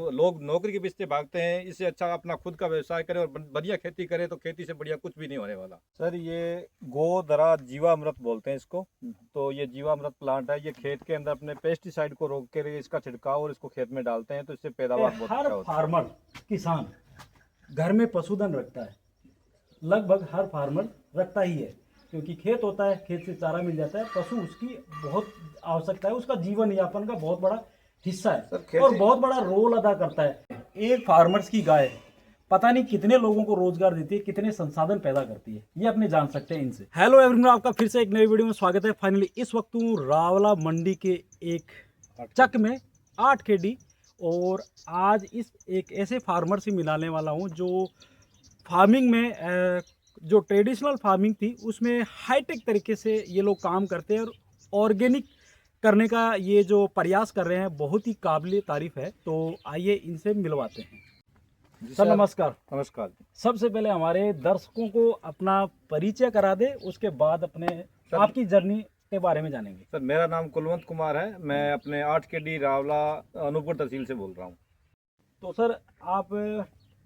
तो लोग नौकरी के पीछे भागते हैं, इससे अच्छा अपना खुद का व्यवसाय करें और बढ़िया खेती करें, तो खेती से बढ़िया कुछ भी नहीं होने वाला। सर ये गोधरा जीवामृत बोलते हैं इसको। तो ये जीवामृत प्लांट है, ये खेत के अंदर अपने पेस्टिसाइड को रोक के इसका छिड़काव और इसको खेत में डालते हैं, तो इससे पैदावार बहुत हर अच्छा होता है। फार्मर किसान घर में पशुधन रखता है, लगभग हर फार्मर रखता ही है, क्योंकि खेत होता है, खेत से चारा मिल जाता है, पशु उसकी बहुत आवश्यकता है, उसका जीवन यापन का बहुत बड़ा हिस्सा है और बहुत बड़ा रोल अदा करता है। एक फार्मर्स की गाय पता नहीं कितने लोगों को रोजगार देती है, कितने संसाधन पैदा करती है, ये अपने जान सकते हैं इनसे। हेलो एवरीवन, आपका फिर से एक नई वीडियो में स्वागत है। फाइनली इस वक्त हूँ रावला मंडी के एक चक में 8 KD, और आज इस एक ऐसे फार्मर से मिलाने वाला हूँ जो फार्मिंग में जो ट्रेडिशनल फार्मिंग थी उसमें हाईटेक तरीके से ये लोग काम करते हैं और ऑर्गेनिक करने का ये जो प्रयास कर रहे हैं बहुत ही काबिल तारीफ है। तो आइए इनसे मिलवाते हैं। सर नमस्कार। नमस्कार। सबसे पहले हमारे दर्शकों को अपना परिचय करा दे, उसके बाद अपने आपकी जर्नी के बारे में जानेंगे। सर मेरा नाम कुलवंत कुमार है, मैं अपने 8 KD रावला अनूपपुर तहसील से बोल रहा हूँ। तो सर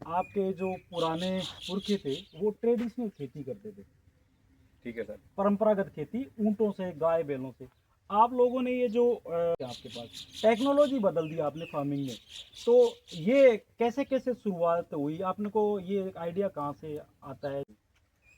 आपके जो पुराने पुरखे थे वो ट्रेडिशनल खेती करते थे। ठीक है सर। परंपरागत खेती, ऊंटों से, गाय बैलों से। आप लोगों ने ये जो आपके पास टेक्नोलॉजी बदल दी आपने फार्मिंग में, तो ये कैसे कैसे शुरुआत हुई? आपने को ये आइडिया कहाँ से आता है?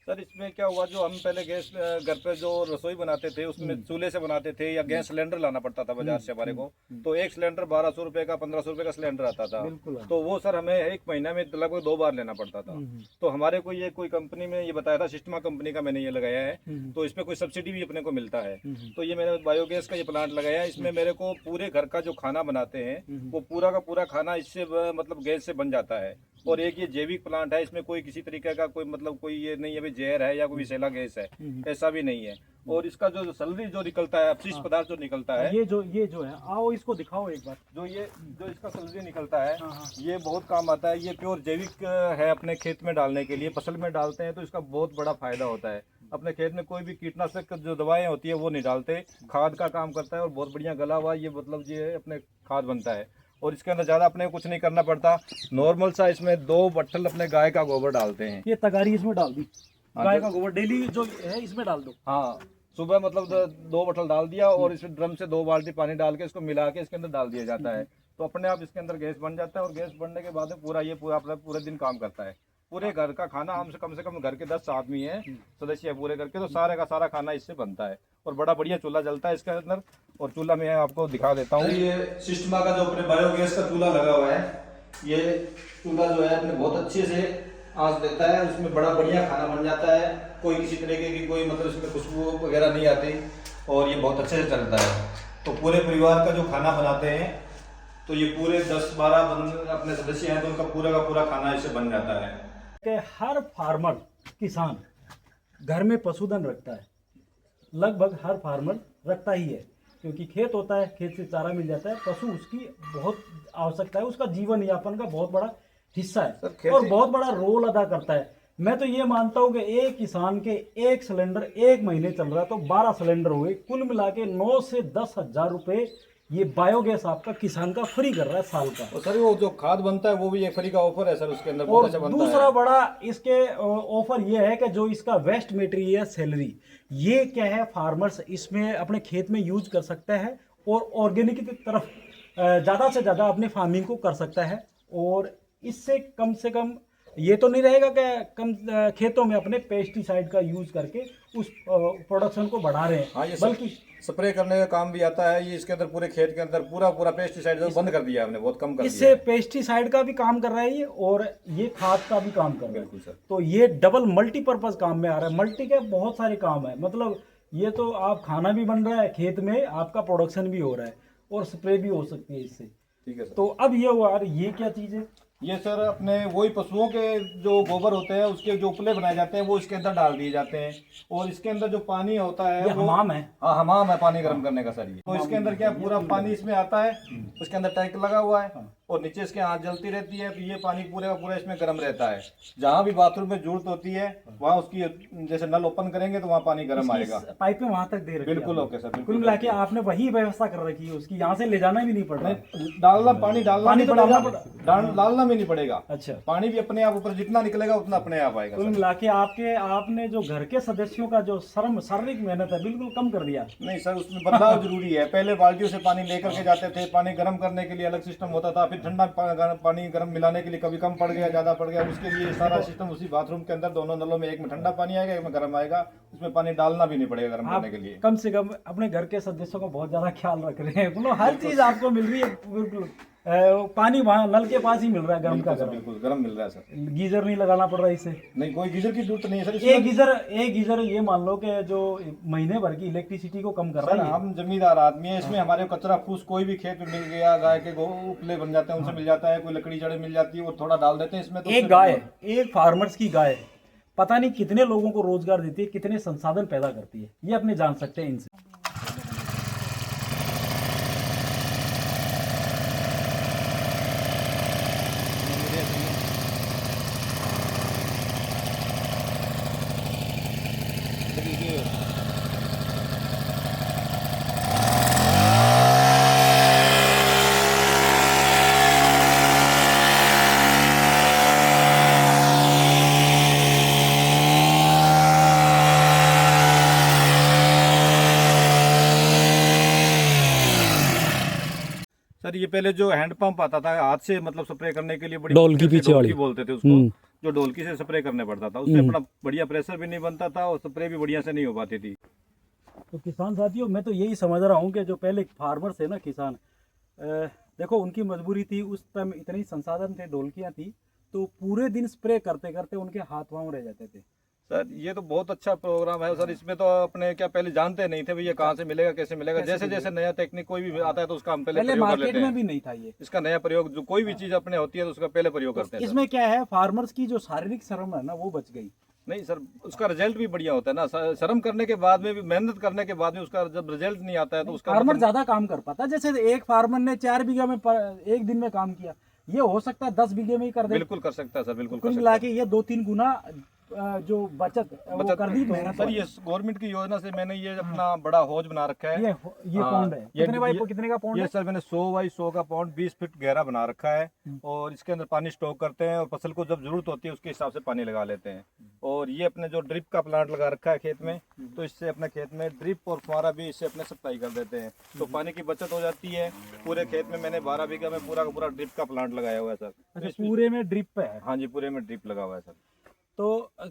सर इसमें क्या हुआ, जो हम पहले गैस घर पे जो रसोई बनाते थे उसमें चूल्हे से बनाते थे, या गैस सिलेंडर लाना पड़ता था बाजार से हमारे को। तो एक सिलेंडर 1200 रुपए का, 1500 रुपए का सिलेंडर आता था। तो वो सर हमें एक महीना में लगभग 2 बार लेना पड़ता था। तो हमारे को ये कोई कंपनी में ये बताया था, सिस्टमा कंपनी का मैंने ये लगाया है, तो इसमें कोई सब्सिडी भी अपने को मिलता है। तो ये मैंने बायोगैस का ये प्लांट लगाया है। इसमें मेरे को पूरे घर का जो खाना बनाते हैं वो पूरा का पूरा खाना इससे मतलब गैस से बन जाता है। और एक ये जैविक प्लांट है, इसमें कोई किसी तरीके का कोई मतलब कोई ये नहीं है भी जहर है या कोई विषैला गैस है, ऐसा भी नहीं है। और इसका जो सैलरी जो निकलता है, अपशिष्ट पदार्थ जो निकलता है, ये जो है, आओ इसको दिखाओ एक बार। जो इसका सैलरी निकलता है, ये बहुत काम आता है। ये प्योर जैविक है, अपने खेत में डालने के लिए, फसल में डालते हैं तो इसका बहुत बड़ा फायदा होता है। अपने खेत में कोई भी कीटनाशक जो दवाएं होती है वो नहीं डालते, खाद का काम करता है और बहुत बढ़िया गला हुआ ये मतलब ये अपने खाद बनता है। और इसके अंदर ज्यादा अपने कुछ नहीं करना पड़ता, नॉर्मल सा इसमें 2 बट्ठल अपने गाय का गोबर डालते हैं। ये तगारी इसमें डाल दी, गाय का गोबर डेली जो है इसमें डाल दो। हाँ, सुबह मतलब 2 बट्ठल डाल दिया और इस ड्रम से 2 बाल्टी पानी डाल के इसको मिला के इसके अंदर डाल दिया जाता है। तो अपने आप इसके अंदर गैस बन जाता है, और गैस बनने के बाद पूरा अपना पूरे दिन काम करता है। पूरे घर का खाना, हम से कम घर के 10 आदमी हैं सदस्य है पूरे करके, तो सारे का सारा खाना इससे बनता है। और बड़ा बढ़िया चूल्हा जलता है इसके अंदर। और चूल्हा मैं आपको दिखा देता हूँ, ये सिस्टमा का जो अपने बायोगैस का चूल्हा लगा हुआ है, ये चूल्हा जो है अपने बहुत अच्छे से आंच देता है, उसमें बड़ा बढ़िया खाना बन जाता है। कोई किसी तरीके की कोई मतलब इसमें खुशबू वगैरह नहीं आती, और ये बहुत अच्छे से चलता है। तो पूरे परिवार का जो खाना बनाते हैं, तो ये पूरे 10-12 अपने सदस्य हैं, तो उनका पूरा का पूरा खाना इससे बन जाता है। हर फार्मर किसान घर में पशुधन रखता है, लगभग हर फार्मर रखता ही है, क्योंकि खेत होता है, खेत से चारा मिल जाता है, पशु उसकी बहुत आवश्यकता है, उसका जीवन यापन का बहुत बड़ा हिस्सा है और बहुत बड़ा रोल अदा करता है। मैं तो ये मानता हूँ कि एक किसान के एक सिलेंडर एक महीने चल रहा है तो 12 सिलेंडर हुए, कुल मिला के 9 से 10 हजार रुपये ये बायोगैस आपका किसान का फ्री कर रहा है साल का। और सर वो जो खाद बनता है वो भी एक फ्री का ऑफर है सर उसके अंदर, और दूसरा बड़ा इसके ऑफर ये है कि जो इसका वेस्ट मटेरियल सैलरी, ये क्या है, फार्मर्स इसमें अपने खेत में यूज कर सकता है और ऑर्गेनिक की तरफ ज़्यादा से ज़्यादा अपने फार्मिंग को कर सकता है। और इससे कम से कम ये तो नहीं रहेगा कि कम खेतों में अपने पेस्टिसाइड का यूज करके उस प्रोडक्शन को बढ़ा रहे हैं। हाँ, ये बल्कि स्प्रे करने का काम भी आता है। ये इसके अंदर पूरे खेत के अंदर पूरा पेस्टिसाइड बंद कर दिया हमने, बहुत कम कर दिया। इससे पेस्टिसाइड का भी काम कर रहा है ये, और ये खाद का भी काम कर रहा है। बिल्कुल सर। तो ये डबल मल्टीपर्पज काम में आ रहा है। मल्टी के बहुत सारे काम है, मतलब ये तो आप खाना भी बन रहा है खेत में, आपका प्रोडक्शन भी हो रहा है और स्प्रे भी हो सकती है इससे। ठीक है सर। तो अब ये हुआ, ये क्या चीज है? ये सर अपने वही पशुओं के जो गोबर होते हैं उसके जो उपले बनाए जाते हैं वो इसके अंदर डाल दिए जाते हैं। और इसके अंदर जो पानी होता है वो हमाम है। हाँ, हमाम है पानी गर्म करने का सर। ये तो इसके अंदर क्या पूरा पानी इसमें आता है, उसके अंदर टैंक लगा हुआ है, और नीचे इसके आँच जलती रहती है, तो ये पानी पूरे का पूरा इसमें गर्म रहता है। जहाँ भी बाथरूम में जरूरत होती है वहाँ उसकी जैसे नल ओपन करेंगे तो वहाँ पानी गर्म आएगा। पाइपें वहां तक दे रखी है बिल्कुल आपने। ओके सर, कुल बिल्कुल मिला के आपने वही व्यवस्था कर रखी है उसकी, यहाँ से ले जाना भी नहीं पड़ रहा। डालना पानी डालना पानी नहीं तो पड़ेगा, डालना डालना भी नहीं पड़ेगा। अच्छा। पानी भी अपने आप ऊपर जितना निकलेगा उतना अपने आप आएगा कुल सर। मिला के आपने जो घर के सदस्यों का जो शारीरिक मेहनत है बिल्कुल कम कर दिया। नहीं सर, उसमें बदलाव जरूरी है। पहले बाल्टियों से पानी लेकर के जाते थे, पानी गर्म करने के लिए अलग सिस्टम होता था, फिर ठंडा पानी गर्म मिलाने के लिए कभी कम पड़ गया ज्यादा पड़ गया, उसके लिए सारा सिस्टम उसी बाथरूम के अंदर दोनों नलों में, एक में ठंडा पानी आएगा एक में गर्म आएगा, उसमें पानी डालना भी नहीं पड़ेगा गर्म करने के लिए। कम से कम अपने घर के सदस्यों का बहुत ज्यादा ख्याल रख रहे हैं, मतलब हर चीज आपको मिल रही है बिल्कुल। पानी वहाँ नल के पास ही मिल रहा है, गर्म का गर्म। बिल्कुल गर्म मिल रहा है सर। गीजर नहीं लगाना पड़ रहा है इससे। नहीं, कोई गीजर की जरूरत नहीं है सर। एक गीजर ये मान लो कि जो महीने भर की इलेक्ट्रिसिटी को कम कर सर रहा है। हम जमींदार आदमी है, इसमें हमारे कचरा फूस कोई भी खेत में मिल गया, गाय के उपले बन जाते हैं उनसे मिल जाता है, कोई लकड़ी जड़े मिल जाती है वो थोड़ा डाल देते हैं इसमें। तो एक फार्मर्स की गाय पता नहीं कितने लोगों को रोजगार देती है, कितने संसाधन पैदा करती है, ये अपने जान सकते हैं इनसे। सर ये पहले जो हैंड पंप आता था हाथ से मतलब स्प्रे करने के लिए, बड़ी ढोलकी पीछे वाली बोलते थे उसको, जो ढोलकी से स्प्रे करने पड़ता था, उसमें अपना बढ़िया प्रेशर भी नहीं बनता था और स्प्रे भी बढ़िया से नहीं हो पाती थी। तो किसान साथियों, मैं तो यही समझ रहा हूँ कि जो पहले फार्मर्स है ना किसान, देखो उनकी मजबूरी थी, उस टाइम इतने संसाधन थे, ढोलकियाँ थी, तो पूरे दिन स्प्रे करते करते उनके हाथ पाँव रह जाते थे। सर ये तो बहुत अच्छा प्रोग्राम है सर। इसमें तो अपने क्या पहले जानते नहीं थे भाई ये कहाँ से मिलेगा कैसे मिलेगा। जैसे जैसे नया टेक्निक कोई भी आता है तो उसका हम पहले प्रयोग कर लेते हैं। में भी नहीं था ये, इसका नया प्रयोग, जो कोई भी चीज अपने होती है तो उसका पहले प्रयोग करते हैं। इसमें क्या है, फार्मर्स की जो शारीरिक श्रम है ना वो बच गई। नहीं सर, उसका रिजल्ट भी बढ़िया होता है ना। श्रम करने के बाद में भी, मेहनत करने के बाद में उसका जब रिजल्ट नहीं आता है तो उसका फार्मर ज्यादा काम कर पाता है। जैसे एक फार्मर ने 4 बीघा में एक दिन में काम किया, ये हो सकता है 10 बीघे में ही कर दे। बिल्कुल कर सकता है सर, बिल्कुल कुल मिला के ये 2-3 गुना जो बचत वो कर दी। सर ये गवर्नमेंट की योजना से मैंने ये अपना बड़ा हौज बना रखा है। ये पौंड है, कितने का पौंड ये है? सर मैंने 100 बाई 100 का पौंड 20 फीट गहरा बना रखा है, और इसके अंदर पानी स्टॉक करते हैं और फसल को जब जरूरत होती है उसके हिसाब से पानी लगा लेते हैं। और ये अपने जो ड्रिप का प्लांट लगा रखा है खेत में, तो इससे अपने खेत में ड्रिप और फुहारा भी इससे अपने सप्लाई कर देते हैं, तो पानी की बचत हो जाती है। पूरे खेत में मैंने 12 बीघा में पूरा का पूरा ड्रिप का प्लांट लगाया हुआ है सर। अच्छा, पूरे में ड्रिप है? हाँ जी, पूरे में ड्रिप लगा हुआ है सर। तो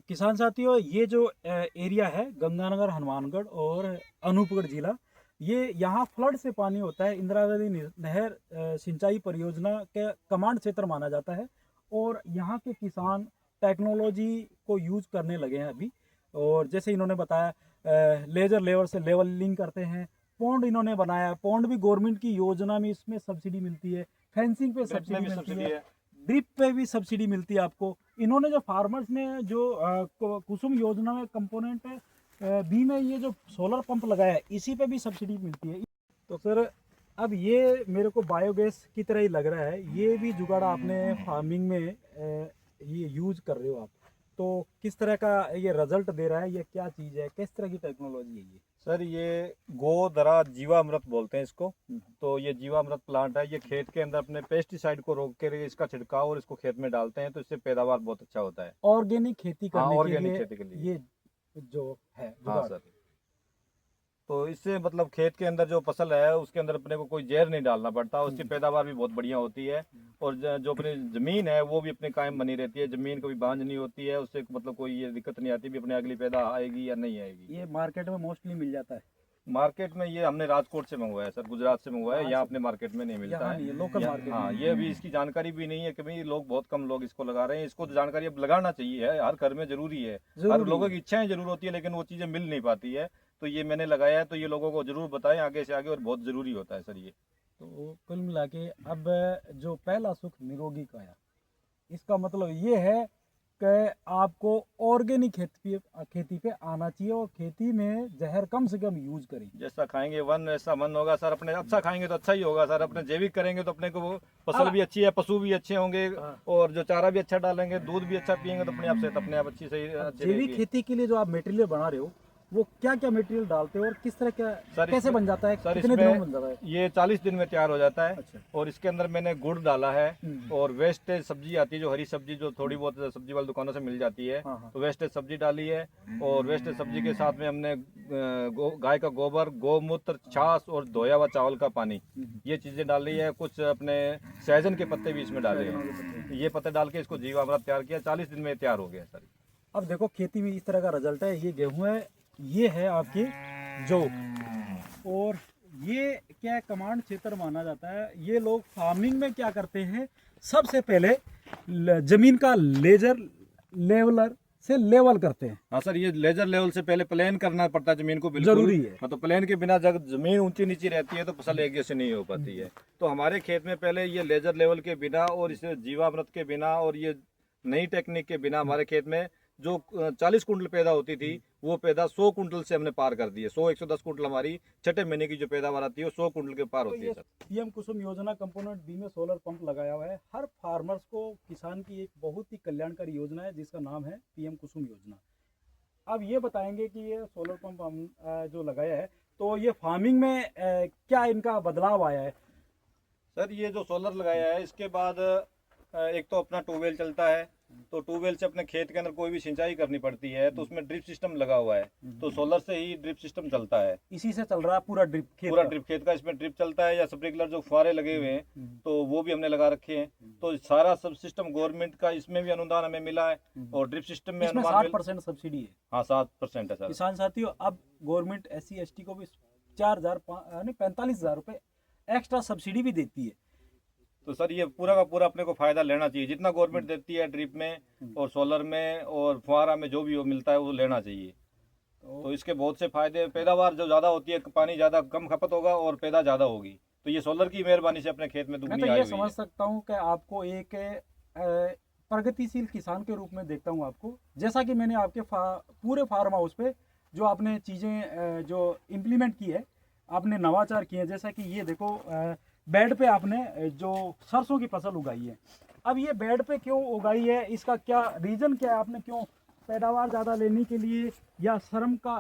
किसान साथियों, ये जो एरिया है गंगानगर, हनुमानगढ़ और अनूपगढ़ जिला, ये यहाँ फ्लड से पानी होता है। इंदिरा गांधी नहर सिंचाई परियोजना के कमांड क्षेत्र माना जाता है, और यहाँ के किसान टेक्नोलॉजी को यूज करने लगे हैं अभी। और जैसे इन्होंने बताया लेजर लेवल से लेवलिंग करते हैं। पौंड इन्होंने बनाया, पौंड भी गवर्नमेंट की योजना में इसमें सब्सिडी मिलती है, फेंसिंग पे सब्सिडी मिलती है, ड्रिप पे भी सब्सिडी मिलती है आपको। इन्होंने जो फार्मर्स ने जो कुसुम योजना में कंपोनेंट है बी में ये जो सोलर पंप लगाया है, इसी पे भी सब्सिडी मिलती है। तो सर अब ये मेरे को बायोगैस की तरह ही लग रहा है, ये भी जुगाड़ आपने फार्मिंग में ये यूज कर रहे हो आप, तो किस तरह का ये रिजल्ट दे रहा है, ये क्या चीज़ है, किस तरह की टेक्नोलॉजी है ये? सर ये गोधरा जीवामृत बोलते हैं इसको। तो ये जीवामृत प्लांट है, ये खेत के अंदर अपने पेस्टिसाइड को रोक के इसका छिड़काव और इसको खेत में डालते हैं, तो इससे पैदावार बहुत अच्छा होता है। ऑर्गेनिक खेती करने खेती के लिए ये जो है हाँ सर। तो इससे मतलब खेत के अंदर जो फसल है उसके अंदर अपने को कोई जहर नहीं डालना पड़ता, उसकी पैदावार भी बहुत बढ़िया होती है। और जो अपनी जमीन है वो भी अपने कायम बनी रहती है, जमीन कभी बांझ नहीं होती है, उससे मतलब कोई ये दिक्कत नहीं आती भी अपने अगली पैदा आएगी या नहीं आएगी। ये मार्केट में मोस्टली मिल जाता है? मार्केट में ये हमने राजकोट से मंगवाया सर, गुजरात से मंगवाया है, यहाँ अपने मार्केट में नहीं मिलता है, लोकल मार्केट। हाँ, ये अभी इसकी जानकारी भी नहीं है कि भाई लोग, बहुत कम लोग इसको लगा रहे हैं। इसको तो जानकारी अब लगाना चाहिए है, हर घर में जरूरी है, हर लोगों की इच्छाएं जरूर होती है लेकिन वो चीजें मिल नहीं पाती है। तो ये मैंने लगाया है, तो ये लोगों को जरूर बताएं आगे से आगे, और बहुत जरूरी होता है सर ये। तो कुल मिला के अब जो पहला सुख निरोगी काया, इसका मतलब ये है कि आपको ऑर्गेनिक खेती पे आना चाहिए और खेती में जहर कम से कम यूज करें। जैसा खाएंगे वन वैसा मन होगा सर। अपने अच्छा खाएंगे तो अच्छा ही होगा सर। अपने जैविक करेंगे तो अपने को वो फसल भी अच्छी है, पशु भी अच्छे होंगे और जो चारा भी अच्छा डालेंगे, दूध भी अच्छा पियेंगे तो अपने आप से अपने आप अच्छी सही अच्छी जैविक रहेगी। खेती के लिए जो आप मटेरियल बना रहे हो वो क्या क्या मटेरियल डालते हो और किस तरह का सर कैसे बन जाता है, सर कितने दिनों में बन जाता है? ये 40 दिन में तैयार हो जाता है। अच्छा। और इसके अंदर मैंने गुड़ डाला है और वेस्टेज सब्जी आती है, जो हरी सब्जी जो थोड़ी बहुत सब्जी वाली दुकानों से मिल जाती है, हाँ, हाँ। तो वेस्टेज सब्जी डाली है। और वेस्टेज सब्जी के साथ में हमने गाय का गोबर, गौमूत्र, छाछ और धोया हुआ चावल का पानी, ये चीजें डाली है। कुछ अपने सहजन के पत्ते भी इसमें डाले हैं। ये पत्ते डाल के इसको जीवामृत तैयार किया, 40 दिन में तैयार हो गया सर। अब देखो खेती में इस तरह का रिजल्ट है। ये गेहूं है, ये है आपकी जौ, और ये क्या कमांड क्षेत्र माना जाता है। ये लोग फार्मिंग में क्या करते हैं, सबसे पहले जमीन का लेजर लेवलर से लेवल करते हैं। हाँ सर, ये लेजर लेवल से पहले प्लेन करना पड़ता है जमीन को, बिल्कुल जरूरी है। हाँ, तो प्लेन के बिना जब जमीन ऊंची नीची रहती है तो फसल एक जैसे नहीं हो पाती है। तो हमारे खेत में पहले ये लेजर लेवल के बिना और इसे जीवामृत के बिना और ये नई टेक्निक के बिना हमारे खेत में जो 40 कुंटल पैदा होती थी वो पैदा 100 कुंटल से हमने पार कर दी है। 100-110 कुंटल हमारी छठे महीने की जो पैदावार आती है वो 100 कुंटल के पार होती है सर। पीएम कुसुम योजना कंपोनेंट बी में सोलर पंप लगाया हुआ है। हर फार्मर्स को, किसान की एक बहुत ही कल्याणकारी योजना है जिसका नाम है पीएम कुसुम योजना। अब ये बताएंगे कि ये सोलर पंप हम जो लगाया है तो ये फार्मिंग में क्या इनका बदलाव आया है? सर ये जो सोलर लगाया है इसके बाद एक तो अपना ट्यूबवेल चलता है, तो ट्यूबवेल से अपने खेत के अंदर कोई भी सिंचाई करनी पड़ती है तो उसमें ड्रिप सिस्टम लगा हुआ है, तो सोलर से ही ड्रिप सिस्टम चलता है। इसी से चल रहा है पूरा ड्रिप खेत का इसमें ड्रिप चलता है, या स्प्रिंकलर जो फुहारे लगे हुए हैं तो वो भी हमने लगा रखे हैं। तो सारा सब सिस्टम गवर्नमेंट का, इसमें भी अनुदान हमें मिला है और ड्रिप सिस्टम में 60% सब्सिडी है। हाँ 7% है सर। किसान साथियों, अब गवर्नमेंट SC ST को भी 45,000 रुपए एक्स्ट्रा सब्सिडी भी देती है। तो सर ये पूरा का पूरा अपने को फायदा लेना चाहिए, जितना गवर्नमेंट देती है ड्रिप में और सोलर में और फुहारा में जो भी वो मिलता है वो लेना चाहिए। तो इसके बहुत से फायदे, पैदावार जो ज्यादा होती है, पानी ज्यादा कम खपत होगा और पैदा ज्यादा होगी, तो ये सोलर की मेहरबानी से अपने खेत में दुगनी आई हुई है। मैं तो ये समझ सकता हूँ कि आपको एक प्रगतिशील किसान के रूप में देखता हूँ आपको। जैसा कि मैंने आपके पूरे फार्म हाउस पे जो आपने चीजें जो इम्प्लीमेंट की है, आपने नवाचार किए हैं। जैसा कि ये देखो, बेड पे आपने जो सरसों की फसल उगाई है। अब ये बेड पे क्यों उगाई है, इसका क्या रीजन क्या है? आपने क्यों, पैदावार ज़्यादा लेने के लिए या श्रम का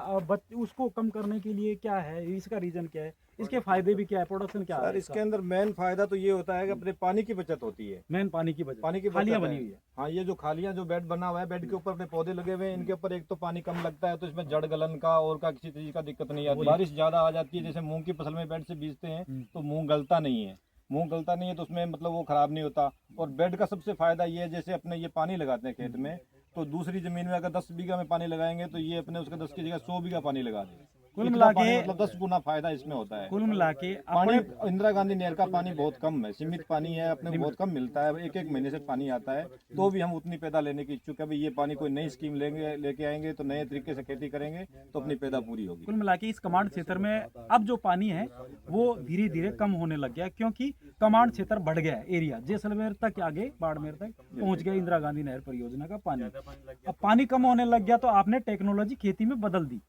उसको कम करने के लिए, क्या है इसका रीजन, क्या है इसके फायदे भी, क्या है प्रोडक्शन क्या है? इसके अंदर मेन फायदा तो ये होता है कि अपने पानी की बचत होती है। मेन पानी की खालियां बनी हुई है। हाँ, ये जो खालियां जो बेड बना हुआ है, बेड के ऊपर अपने पौधे लगे हुए हैं, इनके ऊपर एक तो पानी कम लगता है तो इसमें जड़ गलन का और का किसी चीज का दिक्कत नहीं आती। बारिश ज्यादा आ जाती है, जैसे मूंग की फसल में बेड से बीजते हैं तो मूंग गलता नहीं है, तो उसमें मतलब वो खराब नहीं होता। और बेड का सबसे फायदा ये है, जैसे अपने ये पानी लगाते हैं खेत में, तो दूसरी जमीन में अगर 10 बीघा में पानी लगाएंगे तो ये अपने उसका 10 की जगह 100 बीघा पानी लगा देंगे। कुल मिला के मतलब 10 गुना फायदा इसमें होता है। कुल मिला के पानी, इंदिरा गांधी नहर का पानी बहुत कम है, सीमित पानी है, अपने को बहुत कम मिलता है, एक महीने से पानी आता है, तो भी हम उतनी पैदा लेने की इच्छुक है। ये पानी कोई नई स्कीम लेके आएंगे तो नए तरीके से खेती करेंगे तो अपनी पैदा पूरी होगी। कुल मिला के इस कमांड क्षेत्र में अब जो पानी है वो धीरे धीरे कम होने लग गया, क्योंकि कमांड क्षेत्र बढ़ गया है। एरिया जैसलमेर तक, आगे बाड़मेर तक पहुंच गया इंदिरा गांधी नहर परियोजना का पानी। अब पानी कम होने लग गया तो आपने टेक्नोलॉजी खेती में बदल दी।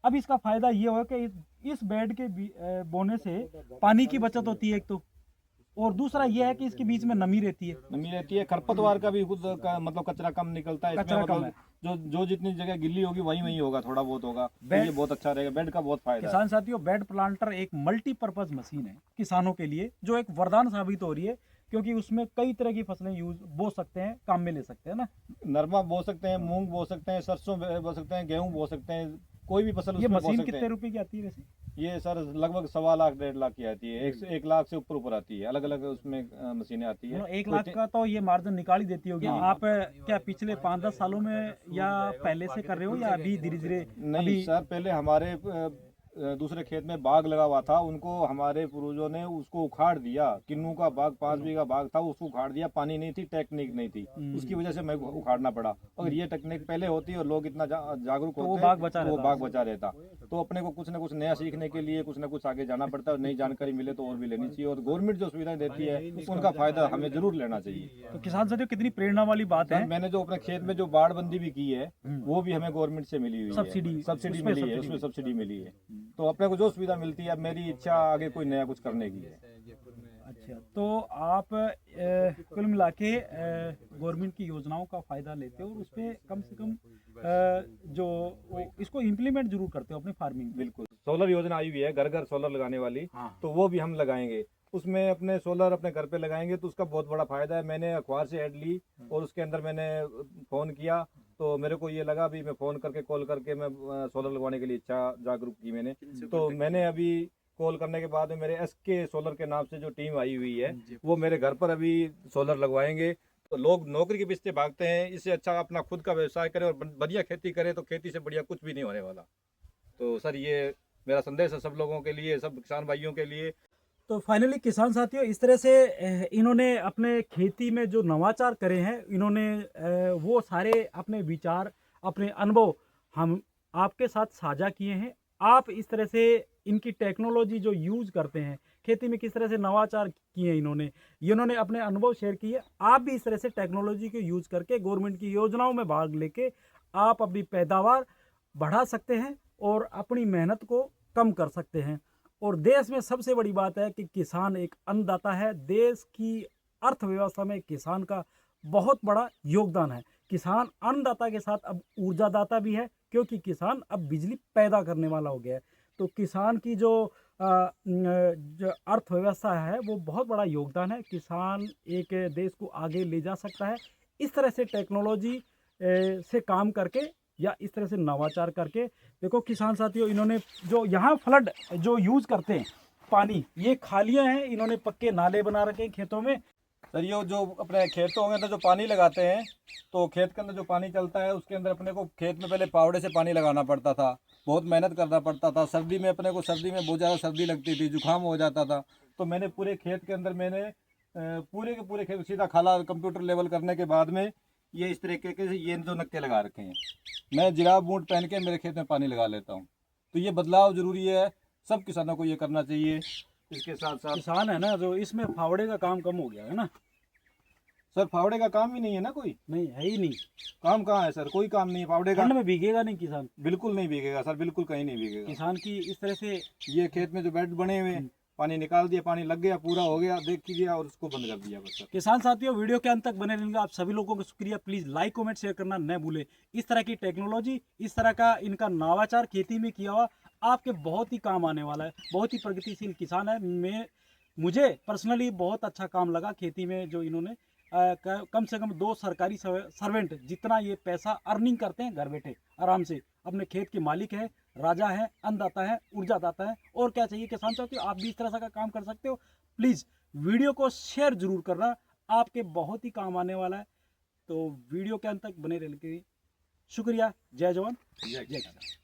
अब इसका फायदा ये हुआ कि इस बेड के बोने से पानी की बचत होती है एक तो, और दूसरा ये है कि इसके बीच में नमी रहती है, खरपतवार का भी खुद का मतलब कचरा कम निकलता है, कचरा कम है। जो जितनी जगह गिल्ली होगी वही होगा, थोड़ा बहुत होगा, तो ये बहुत अच्छा रहेगा। बेड का बहुत फायदा है। किसान साथियों, बेड प्लांटर एक मल्टीपर्पज मशीन है किसानों के लिए, जो एक वरदान साबित हो रही है, क्योंकि उसमें कई तरह की फसलें बो सकते हैं, काम में ले सकते हैं ना। नरमा बो सकते हैं, मूंग बो सकते हैं, सरसों बो सकते हैं, गेहूं बो सकते हैं, कोई भी फसल। ये मशीन कितने रुपए की आती है वैसे? ये सर लगभग 1.25 लाख 1.5 लाख की आती है, 1 लाख से ऊपर आती है, अलग अलग उसमें मशीनें आती है। 1 लाख का तो ये मार्जिन निकाल ही देती होगी। आप क्या पिछले 5-10 सालों में या पहले से कर रहे हो या अभी धीरे धीरे? नहीं सर, पहले हमारे दूसरे खेत में बाग लगा हुआ था, उनको हमारे पूर्वजों ने उसको उखाड़ दिया। किन्नू का बाग 5 बीघा बाग था, उसको उखाड़ दिया। पानी नहीं थी, टेक्निक नहीं थी, उसकी वजह से मैं उखाड़ना पड़ा। अगर ये टेक्निक पहले होती और लोग इतना जागरूक तो वो होते बाग बचा रहता। तो अपने को कुछ ना कुछ नया सीखने के लिए कुछ ना कुछ आगे जाना पड़ता है, और नई जानकारी मिले तो और भी लेनी चाहिए। और गवर्नमेंट जो सुविधाएं देती है उनका फायदा हमें जरूर लेना चाहिए। तो किसान साथियों कितनी प्रेरणा वाली बात है। मैंने जो अपने खेत में जो बाड़बंदी भी की है वो भी हमें गवर्नमेंट से मिली हुई है, सब्सिडी मिली है, उसमें सब्सिडी मिली है। तो अपने को जो सुविधा मिलती है, अब मेरी इच्छा आगे कोई नया कुछ करने की है। अच्छा, तो आप कुल मिला के गवर्नमेंट की योजनाओं का फायदा लेते हो और उसपे कम से कम जो इसको इम्प्लीमेंट जरूर करते हो अपनी फार्मिंग। बिल्कुल, सोलर योजना आई हुई है, घर घर सोलर लगाने वाली। हाँ। तो वो भी हम लगाएंगे, उसमें अपने सोलर अपने घर पे लगाएंगे तो उसका बहुत बड़ा फायदा है। मैंने अखबार से ऐड ली और उसके अंदर मैंने फोन किया, तो मेरे को ये लगा भी मैं फोन करके कॉल करके मैं सोलर लगवाने के लिए इच्छा जागरूक की मैंने। तो मैंने अभी कॉल करने के बाद में मेरे SK सोलर के नाम से जो टीम आई हुई है वो मेरे घर पर अभी सोलर लगवाएंगे। तो लोग नौकरी के पीछे भागते हैं, इससे अच्छा अपना खुद का व्यवसाय करें और बढ़िया खेती करें, तो खेती से बढ़िया कुछ भी नहीं होने वाला। तो सर ये मेरा संदेश है सब लोगों के लिए, सब किसान भाइयों के लिए। तो फाइनली किसान साथियों, इस तरह से इन्होंने अपने खेती में जो नवाचार करे हैं, इन्होंने वो सारे अपने विचार, अपने अनुभव हम आपके साथ साझा किए हैं। आप इस तरह से इनकी टेक्नोलॉजी जो यूज़ करते हैं खेती में, किस तरह से नवाचार किए इन्होंने अपने अनुभव शेयर किए। आप भी इस तरह से टेक्नोलॉजी को यूज़ करके गवर्नमेंट की योजनाओं में भाग लेके आप अपनी पैदावार बढ़ा सकते हैं और अपनी मेहनत को कम कर सकते हैं। और देश में सबसे बड़ी बात है कि किसान एक अन्नदाता है। देश की अर्थव्यवस्था में किसान का बहुत बड़ा योगदान है। किसान अन्नदाता के साथ अब ऊर्जादाता भी है, क्योंकि किसान अब बिजली पैदा करने वाला हो गया है। तो किसान की जो अर्थव्यवस्था है वो बहुत बड़ा योगदान है। किसान एक देश को आगे ले जा सकता है इस तरह से टेक्नोलॉजी से काम करके या इस तरह से नवाचार करके। देखो किसान साथियों, इन्होंने जो यहाँ फ्लड जो यूज़ करते हैं पानी, ये खालियाँ हैं, इन्होंने पक्के नाले बना रखे हैं खेतों में। सर ये जो अपने खेतों के अंदर जो पानी लगाते हैं, तो खेत के अंदर जो पानी चलता है उसके अंदर अपने को खेत में पहले पावड़े से पानी लगाना पड़ता था, बहुत मेहनत करना पड़ता था। सर्दी में अपने को बहुत ज़्यादा सर्दी लगती थी, जुकाम हो जाता था। तो मैंने पूरे खेत के अंदर पूरे के पूरे खेत सीधा खाला कंप्यूटर लेवल करने के बाद में ये इस तरीके के ये जो नक्के लगा रखे हैं, मैं जिराब बूट पहन के मेरे खेत में पानी लगा लेता हूँ। तो ये बदलाव जरूरी है, सब किसानों को ये करना चाहिए। इसके साथ साथ किसान है ना जो इसमें फावड़े का काम कम हो गया है ना सर, फावड़े का काम ही नहीं है ना, कोई नहीं है ही नहीं। काम कहाँ है सर, कोई काम नहीं है फावड़े का। ठंड में भीगेगा नहीं किसान, बिल्कुल नहीं भीगेगा सर, बिल्कुल कहीं नहीं भीगेगा। किसान की इस तरह से ये खेत में जो बेड बने हुए हैं, पानी निकाल दिया, पानी लग गया, पूरा हो गया, देख कीजिए और उसको बंद कर दिया बस सर। किसान साथियों, वीडियो के अंत तक बने रहेंगे। आप सभी लोगों का शुक्रिया। प्लीज लाइक कमेंट शेयर करना न भूले। इस तरह की टेक्नोलॉजी, इस तरह का इनका नवाचार खेती में किया हुआ आपके बहुत ही काम आने वाला है। बहुत ही प्रगतिशील किसान है। मुझे पर्सनली बहुत अच्छा काम लगा खेती में जो इन्होंने कम से कम 2 सरकारी सर्वेंट जितना ये पैसा अर्निंग करते हैं घर बैठे आराम से। अपने खेत के मालिक है, राजा है, अन्नदाता है, ऊर्जादाता है। और क्या चाहिए किसान साथियों, आप भी इस तरह का काम कर सकते हो। प्लीज़ वीडियो को शेयर जरूर करना, आपके बहुत ही काम आने वाला है। तो वीडियो के अंत तक बने रहने के लिए शुक्रिया। जय जवान जय किसान।